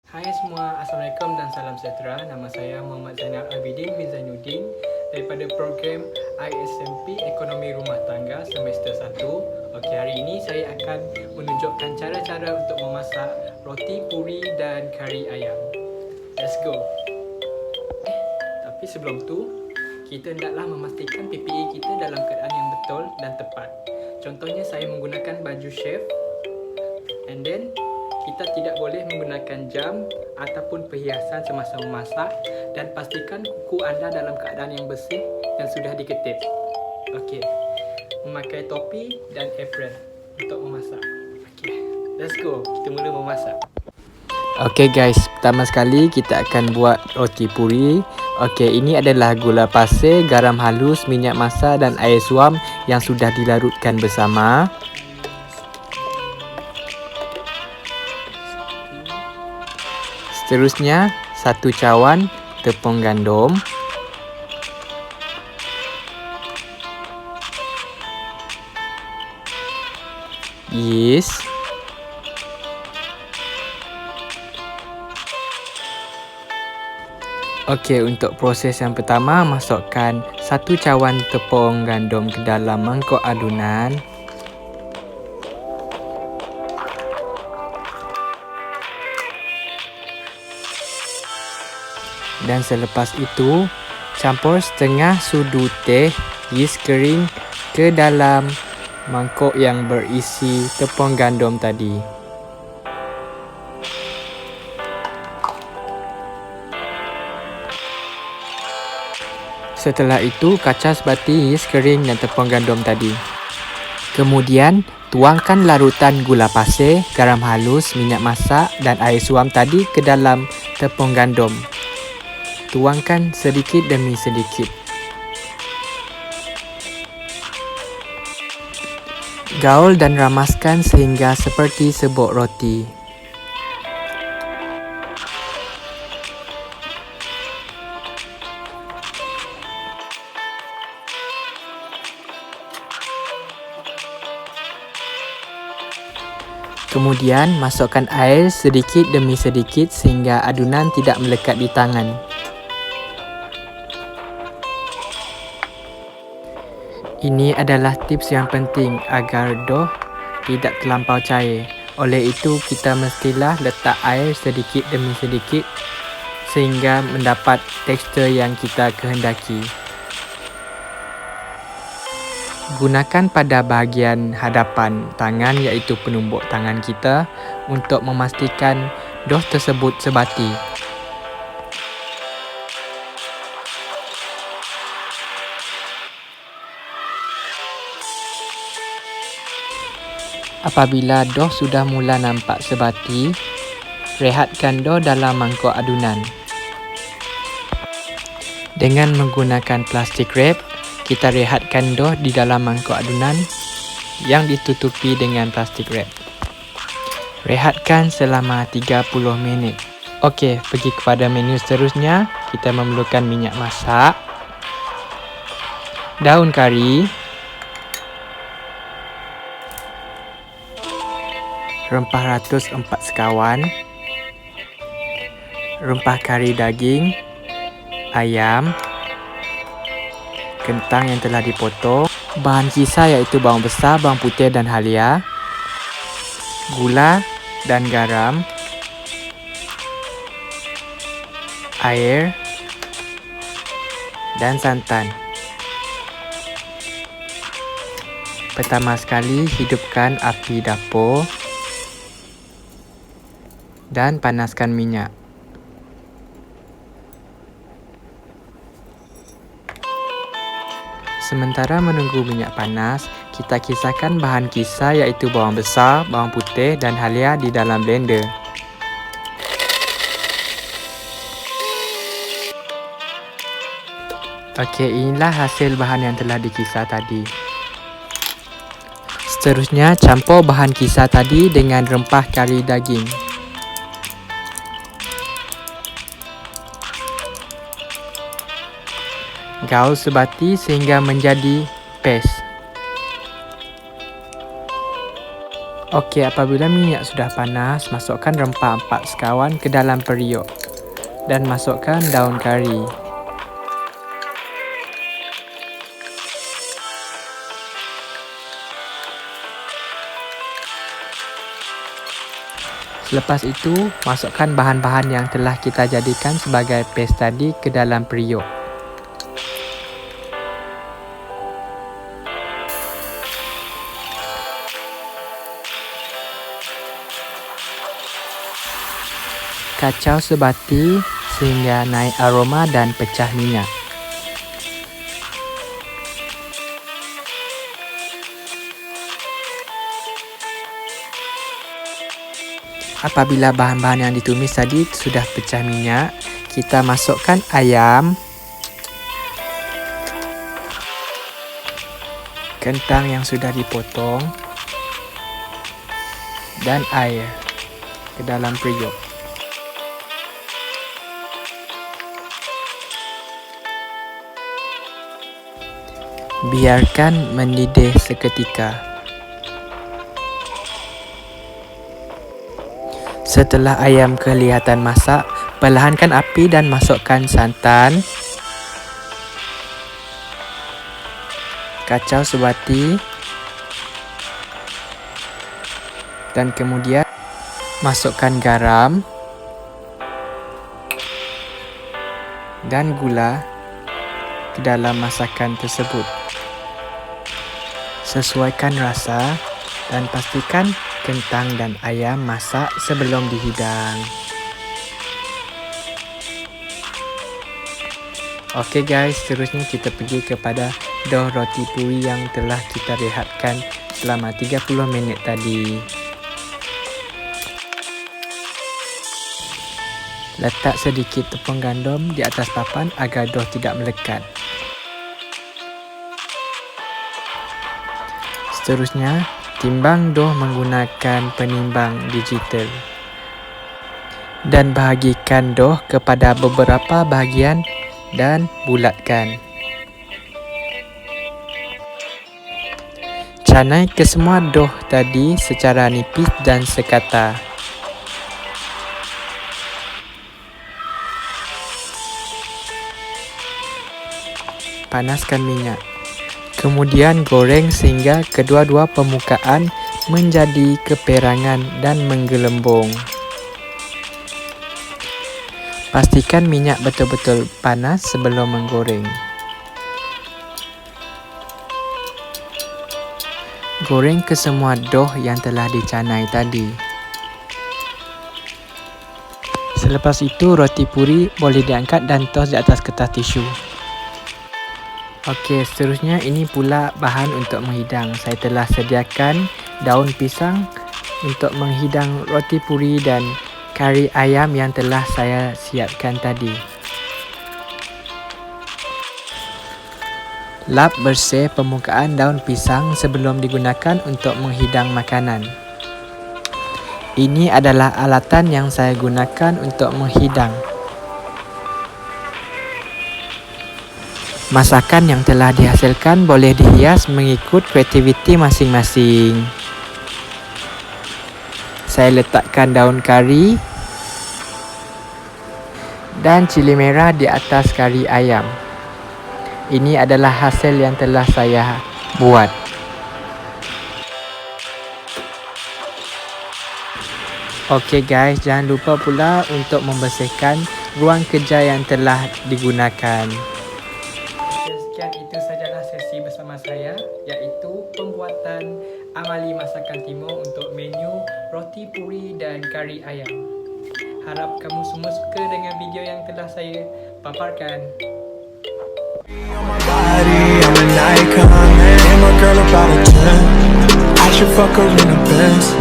Hai semua, Assalamualaikum dan salam sejahtera. Nama saya Muhammad Zainal Abidin bin Zainuddin daripada program ISMP Ekonomi Rumah Tangga semester 1. Okey, hari ini saya akan menunjukkan cara-cara untuk memasak roti puri dan kari ayam. Let's go. Tapi sebelum tu, kita hendaklah memastikan PPE kita dalam keadaan yang betul dan tepat. Contohnya saya menggunakan baju chef, and then kita tidak boleh menggunakan jam ataupun perhiasan semasa memasak, dan pastikan kuku anda dalam keadaan yang bersih dan sudah diketip. Okey, memakai topi dan apron untuk memasak. Okey, let's go. Kita mula memasak. Okey guys, pertama sekali kita akan buat roti puri. Okey, ini adalah gula pasir, garam halus, minyak masak dan air suam yang sudah dilarutkan bersama. Seterusnya, 1 cawan tepung gandum, yeast, okey, untuk proses yang pertama, masukkan 1 cawan tepung gandum ke dalam mangkuk adunan. Dan selepas itu, campur setengah sudu teh yeast kering ke dalam mangkuk yang berisi tepung gandum tadi. Setelah itu, kacau sebati yeast kering dan tepung gandum tadi. Kemudian, tuangkan larutan gula pasir, garam halus, minyak masak dan air suam tadi ke dalam tepung gandum. Tuangkan sedikit demi sedikit. Gaul dan ramaskan sehingga seperti sebuk roti. Kemudian, masukkan air sedikit demi sedikit sehingga adunan tidak melekat di tangan. Ini adalah tips yang penting agar dough tidak terlampau cair. Oleh itu, kita mestilah letak air sedikit demi sedikit sehingga mendapat tekstur yang kita kehendaki. Gunakan pada bahagian hadapan tangan, iaitu penumbuk tangan kita, untuk memastikan dough tersebut sebati. Apabila dough sudah mula nampak sebati, rehatkan dough dalam mangkuk adunan. Dengan menggunakan plastik wrap, kita rehatkan dough di dalam mangkuk adunan yang ditutupi dengan plastik wrap. Rehatkan selama 30 minit. Okey, pergi kepada menu seterusnya. Kita memerlukan minyak masak, daun kari, rempah ratus 4 sekawan, rempah kari daging, ayam, kentang yang telah dipotong, bahan kisar iaitu bawang besar, bawang putih dan halia, gula dan garam, air dan santan. Pertama sekali, hidupkan api dapur dan panaskan minyak. Sementara menunggu minyak panas, kita kisarkan bahan kisar iaitu bawang besar, bawang putih dan halia di dalam blender. Okey, inilah hasil bahan yang telah dikisar tadi. Seterusnya, campur bahan kisar tadi dengan rempah kari daging. Gaul sebati sehingga menjadi paste. Okey, apabila minyak sudah panas, masukkan rempah 4 sekawan ke dalam periuk dan masukkan daun kari. Selepas itu, masukkan bahan-bahan yang telah kita jadikan sebagai paste tadi ke dalam periuk. Kacau sebati sehingga naik aroma dan pecah minyak. Apabila bahan-bahan yang ditumis tadi sudah pecah minyak, kita masukkan ayam, kentang yang sudah dipotong, dan air ke dalam periuk. Biarkan mendidih seketika. Setelah ayam kelihatan masak, perlahankan api dan masukkan santan, kacau sebati, dan kemudian masukkan garam dan gula ke dalam masakan tersebut. Sesuaikan rasa dan pastikan kentang dan ayam masak sebelum dihidang. Okey guys, seterusnya kita pergi kepada dough roti puri yang telah kita rehatkan selama 30 minit tadi. Letak sedikit tepung gandum di atas papan agar dough tidak melekat. Seterusnya, timbang dough menggunakan penimbang digital dan bahagikan dough kepada beberapa bahagian dan bulatkan. Canai ke semua dough tadi secara nipis dan sekata. Panaskan minyak. Kemudian goreng sehingga kedua-dua permukaan menjadi keperangan dan menggelembung. Pastikan minyak betul-betul panas sebelum menggoreng. Goreng ke semua dough yang telah dicanai tadi. Selepas itu, roti puri boleh diangkat dan tos di atas kertas tisu. Okey, seterusnya ini pula bahan untuk menghidang. Saya telah sediakan daun pisang untuk menghidang roti puri dan kari ayam yang telah saya siapkan tadi. Lap bersih permukaan daun pisang sebelum digunakan untuk menghidang makanan. Ini adalah alatan yang saya gunakan untuk menghidang. Masakan yang telah dihasilkan boleh dihias mengikut kreativiti masing-masing. Saya letakkan daun kari dan cili merah di atas kari ayam. Ini adalah hasil yang telah saya buat. Okey guys, jangan lupa pula untuk membersihkan ruang kerja yang telah digunakan. Sekian itu sajalah sesi bersama saya, iaitu pembuatan amali masakan timur untuk menu roti puri dan kari ayam. Harap kamu semua suka dengan video yang telah saya paparkan. I should fuck her in the Benz.